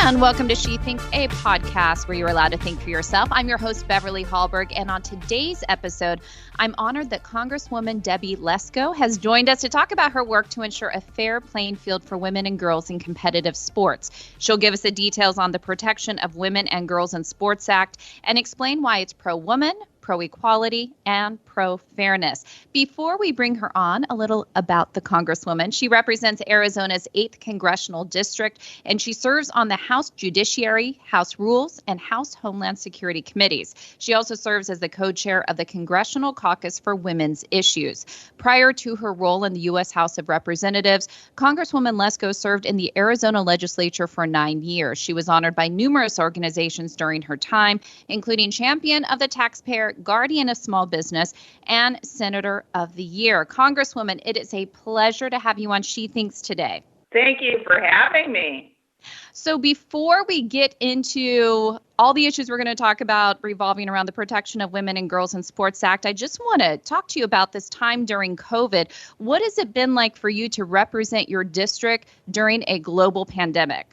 And welcome to She Thinks, a podcast where you're allowed to think for yourself. I'm your host, Beverly Hallberg, and on today's episode, I'm honored that Congresswoman Debbie Lesko has joined us to talk about her work to ensure a fair playing field for women and girls in competitive sports. She'll give us the details on the Protection of Women and Girls in Sports Act and explain why it's pro-woman, pro-equality, and pro-fairness. Before we bring her on, a little about the Congresswoman. She represents Arizona's 8th Congressional District, and she serves on the House Judiciary, House Rules, and House Homeland Security Committees. She also serves as the co-chair of the Congressional Caucus for Women's Issues. Prior to her role in the U.S. House of Representatives, Congresswoman Lesko served in the Arizona Legislature for 9 years. She was honored by numerous organizations during her time, including Champion of the Taxpayer, Guardian of Small Business, and Senator of the Year. Congresswoman, it is a pleasure to have you on She Thinks today. Thank you for having me. So before we get into all the issues we're going to talk about revolving around the Protection of Women and Girls in Sports Act, I just want to talk to you about this time during COVID. What has it been like for you to represent your district during a global pandemic?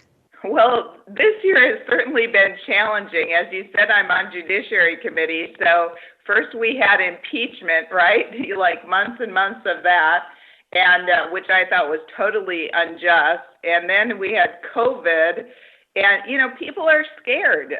Well, this year has certainly been challenging. As you said, I'm on Judiciary Committee. So first we had impeachment, right? Like months and months of that, and which I thought was totally unjust. And then we had COVID. And, people are scared,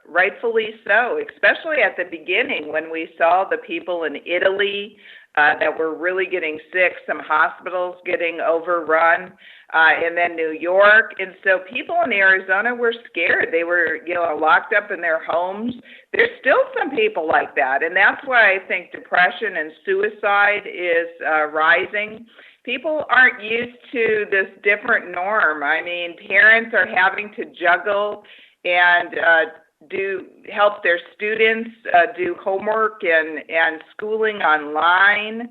rightfully so, especially at the beginning when we saw the people in Italy that were really getting sick, some hospitals getting overrun, and then New York. And so people in Arizona were scared. They were, locked up in their homes. There's still some people like that. And that's why I think depression and suicide is rising. People aren't used to this different norm. I mean, parents are having to juggle and help their students do homework and schooling online.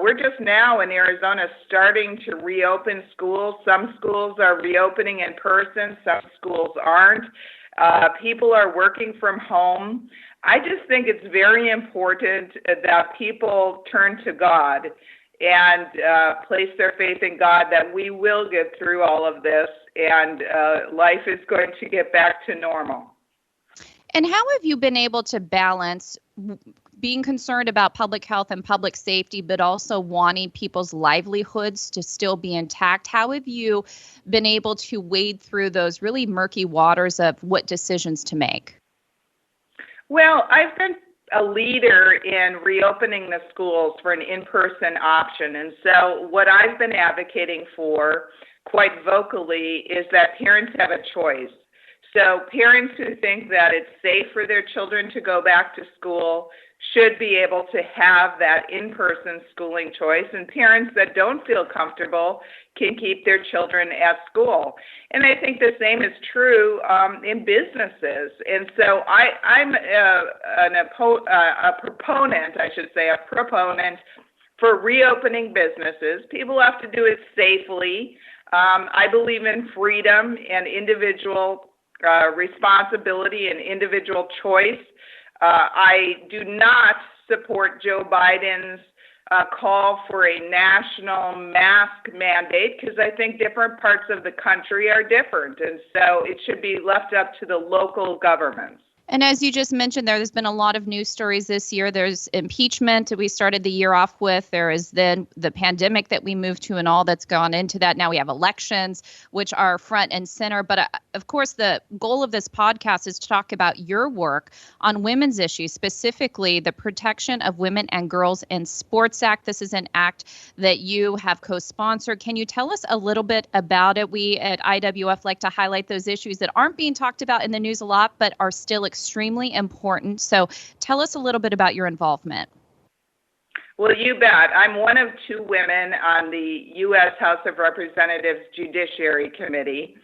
We're just now in Arizona starting to reopen schools. Some schools are reopening in person, some schools aren't. People are working from home. I just think it's very important that people turn to God and place their faith in God that we will get through all of this and life is going to get back to normal. And how have you been able to balance being concerned about public health and public safety, but also wanting people's livelihoods to still be intact? How have you been able to wade through those really murky waters of what decisions to make? Well, I've been a leader in reopening the schools for an in-person option. And so what I've been advocating for quite vocally is that parents have a choice. So parents who think that it's safe for their children to go back to school should be able to have that in-person schooling choice, and parents that don't feel comfortable can keep their children at school. And I think the same is true in businesses. And so I'm a proponent for reopening businesses. People have to do it safely. I believe in freedom and individual responsibility and individual choice. I do not support Joe Biden's call for a national mask mandate because I think different parts of the country are different. And so it should be left up to the local governments. And as you just mentioned, there's been a lot of news stories this year. There's impeachment that we started the year off with. There is then the pandemic that we moved to and all that's gone into that. Now we have elections, which are front and center. But of course, the goal of this podcast is to talk about your work on women's issues, specifically the Protection of Women and Girls in Sports Act. This is an act that you have co-sponsored. Can you tell us a little bit about it? We at IWF like to highlight those issues that aren't being talked about in the news a lot, but are still extremely important. So tell us a little bit about your involvement. Well, you bet. I'm one of 2 women on the U.S. House of Representatives Judiciary Committee.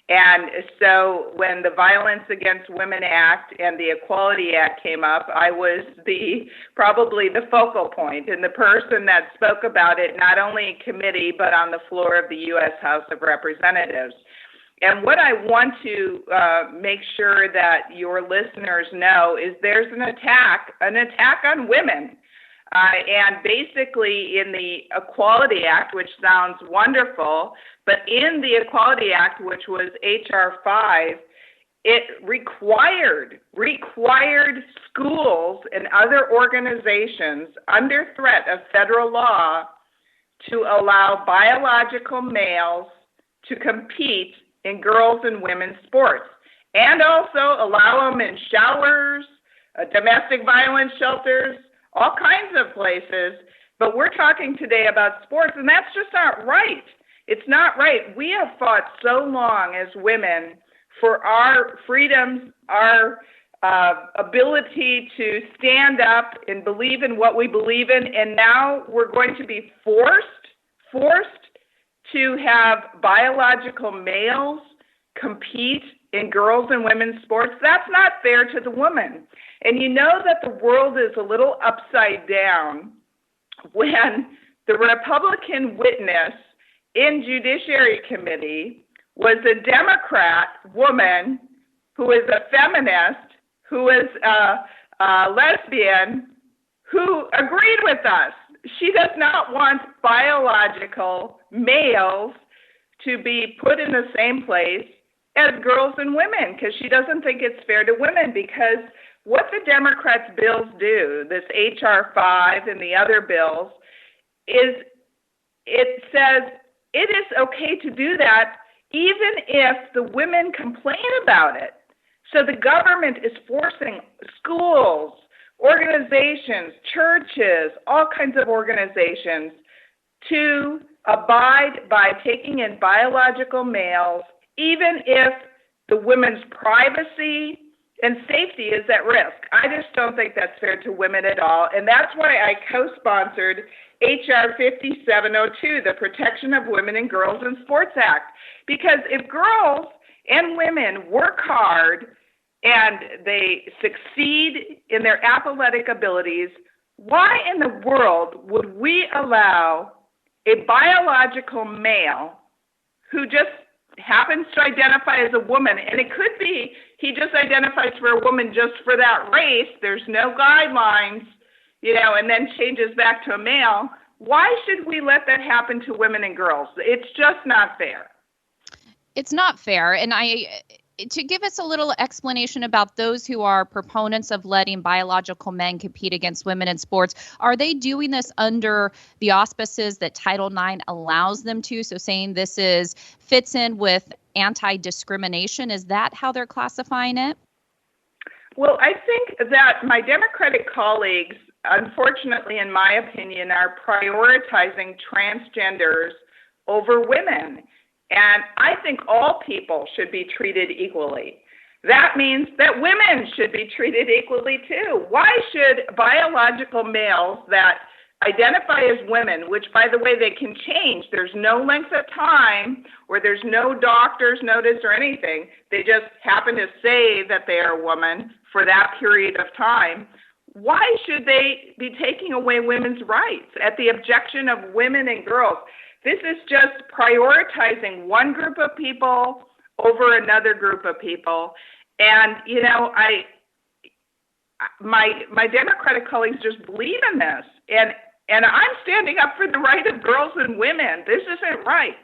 And so when the Violence Against Women Act and the Equality Act came up, I was probably the focal point and the person that spoke about it, not only in committee, but on the floor of the U.S. House of Representatives. And what I want to make sure that your listeners know is there's an attack on women. And basically in the Equality Act, which sounds wonderful, but in the Equality Act, which was H.R. 5, it required schools and other organizations under threat of federal law to allow biological males to compete in girls' and women's sports, and also allow them in showers, domestic violence shelters, all kinds of places. But we're talking today about sports, and that's just not right. It's not right. We have fought so long as women for our freedoms, our ability to stand up and believe in what we believe in, and now we're going to be forced to have biological males compete in girls' and women's sports. That's not fair to the woman. And you know that the world is a little upside down when the Republican witness in Judiciary Committee was a Democrat woman who is a feminist, who is a lesbian, who agreed with us. She does not want biological males to be put in the same place as girls and women, because she doesn't think it's fair to women. Because what the Democrats' bills do, this H.R. 5 and the other bills, is it says it is okay to do that even if the women complain about it. So the government is forcing schools, organizations, churches, all kinds of organizations to abide by taking in biological males, even if the women's privacy and safety is at risk. I just don't think that's fair to women at all. And that's why I co-sponsored H.R. 5702, the Protection of Women and Girls in Sports Act. Because if girls and women work hard and they succeed in their athletic abilities, why in the world would we allow a biological male who just happens to identify as a woman, and it could be he just identifies for a woman just for that race, there's no guidelines, and then changes back to a male. Why should we let that happen to women and girls? It's just not fair. It's not fair. And to give us a little explanation about those who are proponents of letting biological men compete against women in sports, are they doing this under the auspices that Title IX allows them to? So saying this fits in with anti-discrimination, is that how they're classifying it? Well, I think that my Democratic colleagues, unfortunately, in my opinion, are prioritizing transgenders over women. And I think all people should be treated equally. That means that women should be treated equally too. Why should biological males that identify as women, which by the way, they can change, there's no length of time or there's no doctor's notice or anything, they just happen to say that they are a woman for that period of time, why should they be taking away women's rights at the objection of women and girls? This is just prioritizing one group of people over another group of people. And, my Democratic colleagues just believe in this. And I'm standing up for the right of girls and women. This isn't right.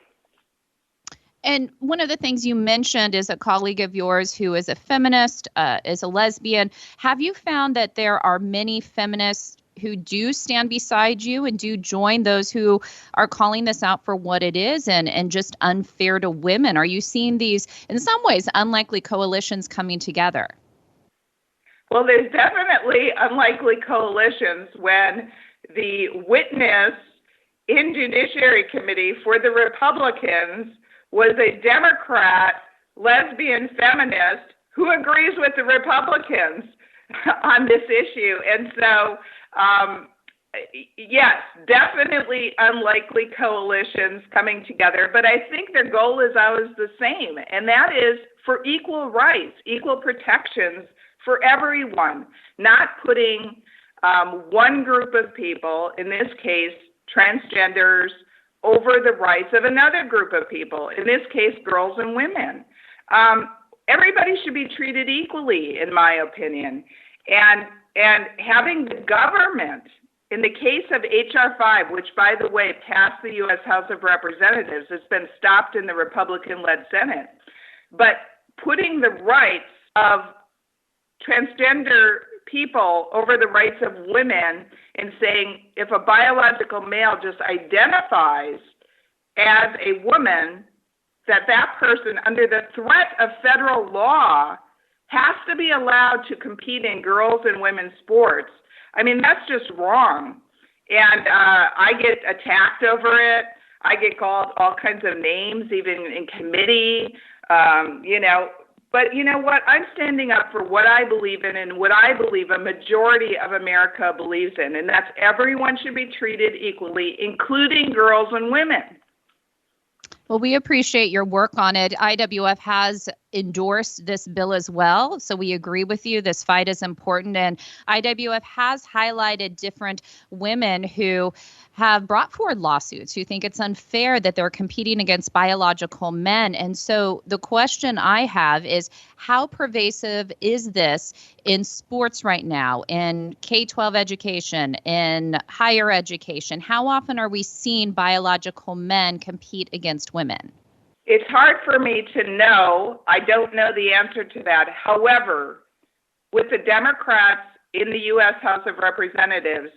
And one of the things you mentioned is a colleague of yours who is a feminist, is a lesbian. Have you found that there are many feminists who do stand beside you and do join those who are calling this out for what it is and just unfair to women? Are you seeing these, in some ways, unlikely coalitions coming together? Well, there's definitely unlikely coalitions when the witness in Judiciary Committee for the Republicans was a Democrat, lesbian feminist who agrees with the Republicans on this issue. And so, yes, definitely unlikely coalitions coming together. But I think their goal is always the same, and that is for equal rights, equal protections for everyone, not putting one group of people, in this case, transgenders, over the rights of another group of people, in this case, girls and women. Everybody should be treated equally, in my opinion. And having the government in the case of H.R. 5, which, by the way, passed the U.S. House of Representatives, it's been stopped in the Republican-led Senate, but putting the rights of transgender people over the rights of women and saying if a biological male just identifies as a woman, that person, under the threat of federal law, has to be allowed to compete in girls' and women's sports. I mean, that's just wrong. And I get attacked over it. I get called all kinds of names, even in committee, But you know what? I'm standing up for what I believe in and what I believe a majority of America believes in, and that's everyone should be treated equally, including girls and women. Well, we appreciate your work on it. IWF has endorsed this bill as well, so we agree with you. This fight is important, and IWF has highlighted different women who have brought forward lawsuits, who think it's unfair that they're competing against biological men. And so the question I have is, how pervasive is this in sports right now, in K-12 education, in higher education? How often are we seeing biological men compete against women? It's hard for me to know. I don't know the answer to that. However, with the Democrats in the U.S. House of Representatives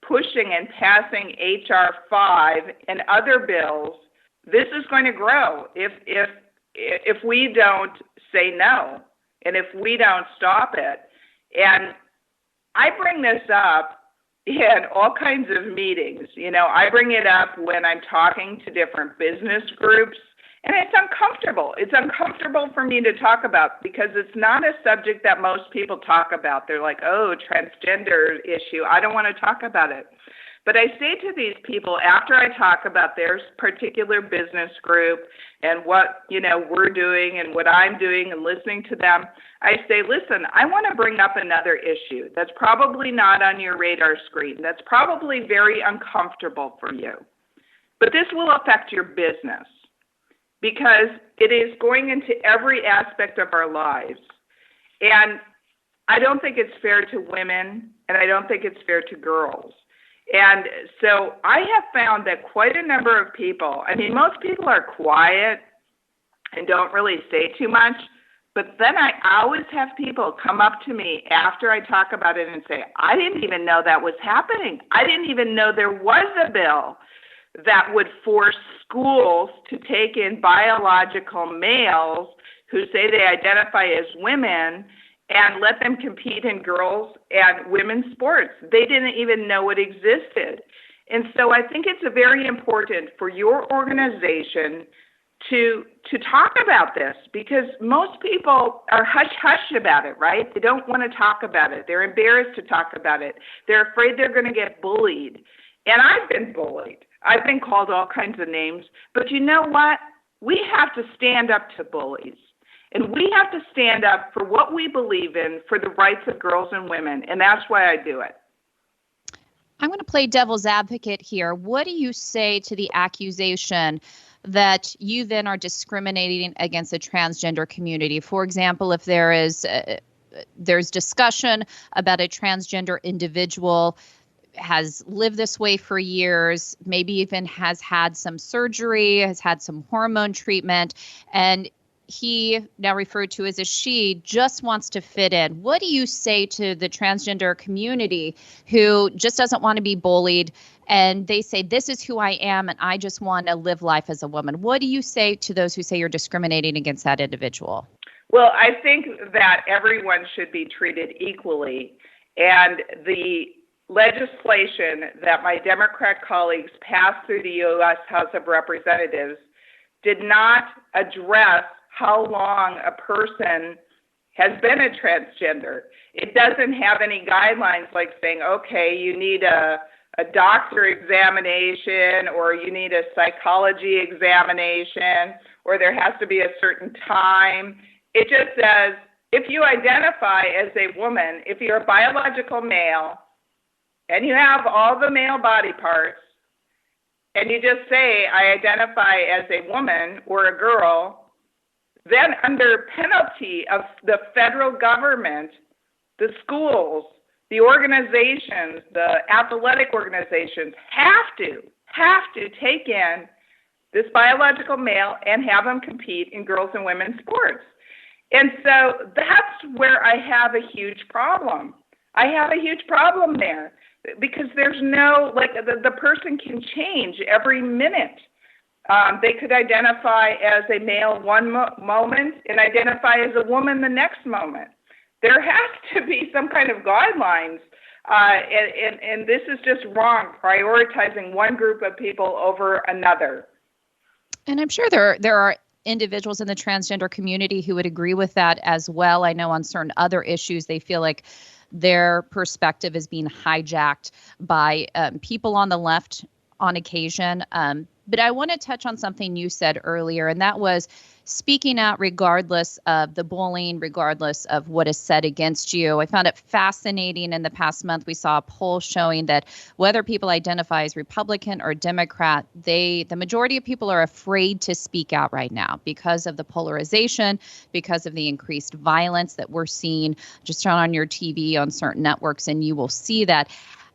pushing and passing H.R. 5 and other bills, this is going to grow if we don't say no and if we don't stop it. And I bring this up in all kinds of meetings. I bring it up when I'm talking to different business groups. And it's uncomfortable. It's uncomfortable for me to talk about because it's not a subject that most people talk about. They're like, oh, transgender issue. I don't want to talk about it. But I say to these people, after I talk about their particular business group and what, we're doing and what I'm doing and listening to them, I say, listen, I want to bring up another issue that's probably not on your radar screen. That's probably very uncomfortable for you. But this will affect your business, because it is going into every aspect of our lives. And I don't think it's fair to women, and I don't think it's fair to girls. And so I have found that quite a number of people, most people are quiet and don't really say too much, but then I always have people come up to me after I talk about it and say, I didn't even know that was happening. I didn't even know there was a bill that would force schools to take in biological males who say they identify as women and let them compete in girls and women's sports. They didn't even know it existed. And so I think it's very important for your organization to talk about this, because most people are hush-hush about it, right? They don't want to talk about it. They're embarrassed to talk about it. They're afraid they're going to get bullied. And I've been bullied. I've been called all kinds of names. But you know what? We have to stand up to bullies. And we have to stand up for what we believe in, for the rights of girls and women. And that's why I do it. I'm going to play devil's advocate here. What do you say to the accusation that you then are discriminating against the transgender community? For example, if there's discussion about a transgender individual has lived this way for years, maybe even has had some surgery, has had some hormone treatment, and he, now referred to as a she, just wants to fit in. What do you say to the transgender community who just doesn't want to be bullied, and they say, this is who I am and I just want to live life as a woman? What do you say to those who say you're discriminating against that individual? Well, I think that everyone should be treated equally, and the legislation that my Democrat colleagues passed through the U.S. House of Representatives did not address how long a person has been a transgender. It doesn't have any guidelines like saying, okay, you need a doctor examination, or you need a psychology examination, or there has to be a certain time. It just says, if you identify as a woman, if you're a biological male, and you have all the male body parts, and you just say, I identify as a woman or a girl, then under penalty of the federal government, the schools the organizations, the athletic organizations have to take in this biological male and have them compete in girls and women's sports. And so that's where I have a huge problem. I have a huge problem there because there's no, like, the person can change every minute. They could identify as a male one moment and identify as a woman the next moment. There has to be some kind of guidelines, and this is just wrong, prioritizing one group of people over another. And I'm sure there are individuals in the transgender community who would agree with that as well. I know on certain other issues, they feel like their perspective is being hijacked by people on the left on occasion. But I want to touch on something you said earlier, and that was speaking out regardless of the bullying, regardless of what is said against you. I found it fascinating. In the past month, we saw a poll showing that whether people identify as Republican or Democrat, the majority of people are afraid to speak out right now because of the polarization, because of the increased violence that we're seeing. Just turn on your TV on certain networks and you will see that.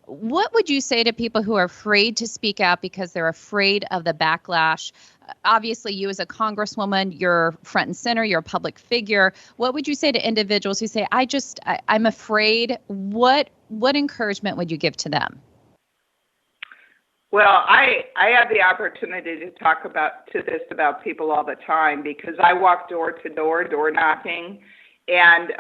What would you say to people who are afraid to speak out because they're afraid of the backlash? Obviously, you as a congresswoman, you're front and center, you're a public figure. What would you say to individuals who say, I'm afraid? What encouragement would you give to them? Well, I have the opportunity to talk about people all the time because I walk door to door, door knocking, and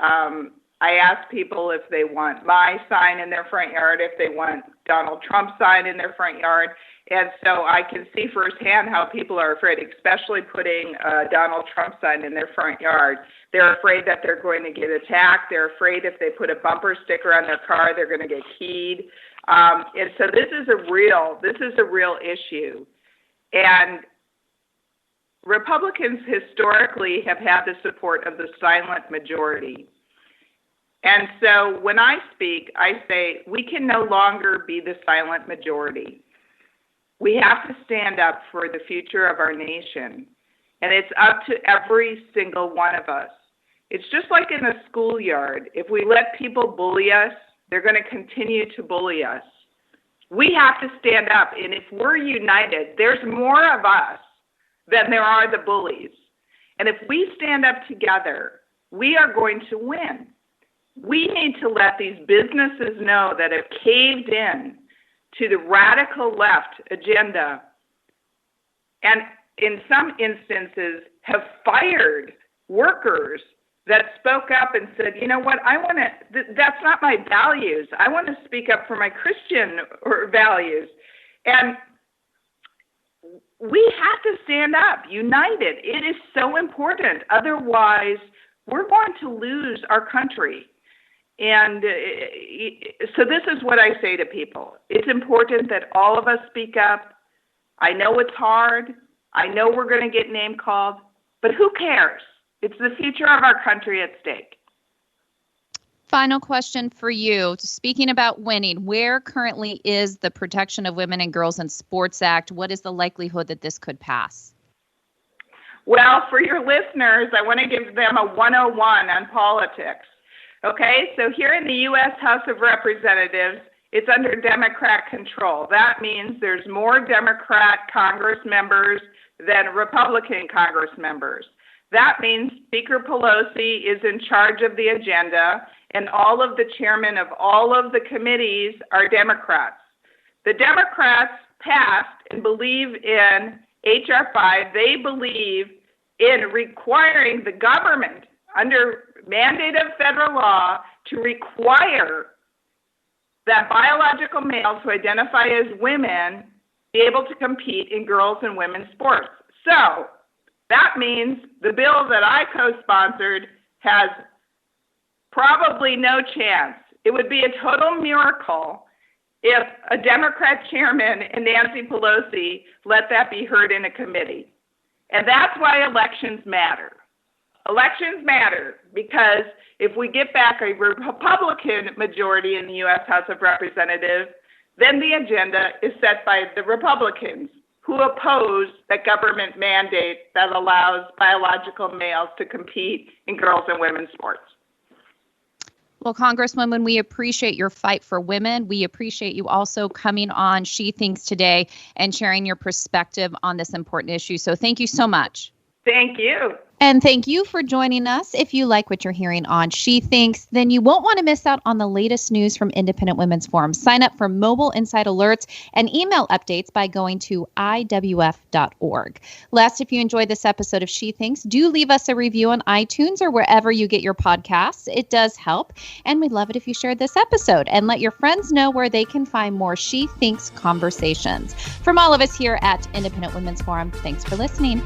I ask people if they want my sign in their front yard, if they want Donald Trump's sign in their front yard. And so I can see firsthand how people are afraid, especially putting a Donald Trump sign in their front yard. They're afraid that they're going to get attacked. They're afraid if they put a bumper sticker on their car, they're going to get keyed. And so this is a real issue. And Republicans historically have had the support of the silent majority. And so when I speak, I say we can no longer be the silent majority. We have to stand up for the future of our nation. And it's up to every single one of us. It's just like in a schoolyard. If we let people bully us, they're going to continue to bully us. We have to stand up. And if we're united, there's more of us than there are the bullies. And if we stand up together, we are going to win. We need to let these businesses know that have caved in to the radical left agenda and in some instances have fired workers that spoke up and said, you know what, that's not my values. I want to speak up for my Christian values. And we have to stand up, united. It is so important. Otherwise, we're going to lose our country. And so this is what I say to people. It's important that all of us speak up. I know it's hard. I know we're going to get name called, but who cares? It's the future of our country at stake. Final question for you. Speaking about winning, where currently is the Protection of Women and Girls in Sports Act? What is the likelihood that this could pass? Well, for your listeners, I want to give them a 101 on politics. Okay, so here in the U.S. House of Representatives, it's under Democrat control. That means there's more Democrat Congress members than Republican Congress members. That means Speaker Pelosi is in charge of the agenda, and all of the chairmen of all of the committees are Democrats. The Democrats passed and believe in H.R. 5. They believe in requiring the government under mandate of federal law to require that biological males who identify as women be able to compete in girls and women's sports. So that means the bill that I co-sponsored has probably no chance. It would be a total miracle if a Democrat chairman and Nancy Pelosi let that be heard in a committee. And that's why elections matter. Elections matter because if we get back a Republican majority in the U.S. House of Representatives, then the agenda is set by the Republicans who oppose that government mandate that allows biological males to compete in girls and women's sports. Well, Congresswoman, we appreciate your fight for women. We appreciate you also coming on She Thinks today and sharing your perspective on this important issue. So thank you so much. Thank you. And thank you for joining us. If you like what you're hearing on She Thinks, then you won't want to miss out on the latest news from Independent Women's Forum. Sign up for mobile insight alerts and email updates by going to iwf.org. Last, if you enjoyed this episode of She Thinks, do leave us a review on iTunes or wherever you get your podcasts. It does help. And we'd love it if you shared this episode and let your friends know where they can find more She Thinks conversations. From all of us here at Independent Women's Forum, thanks for listening.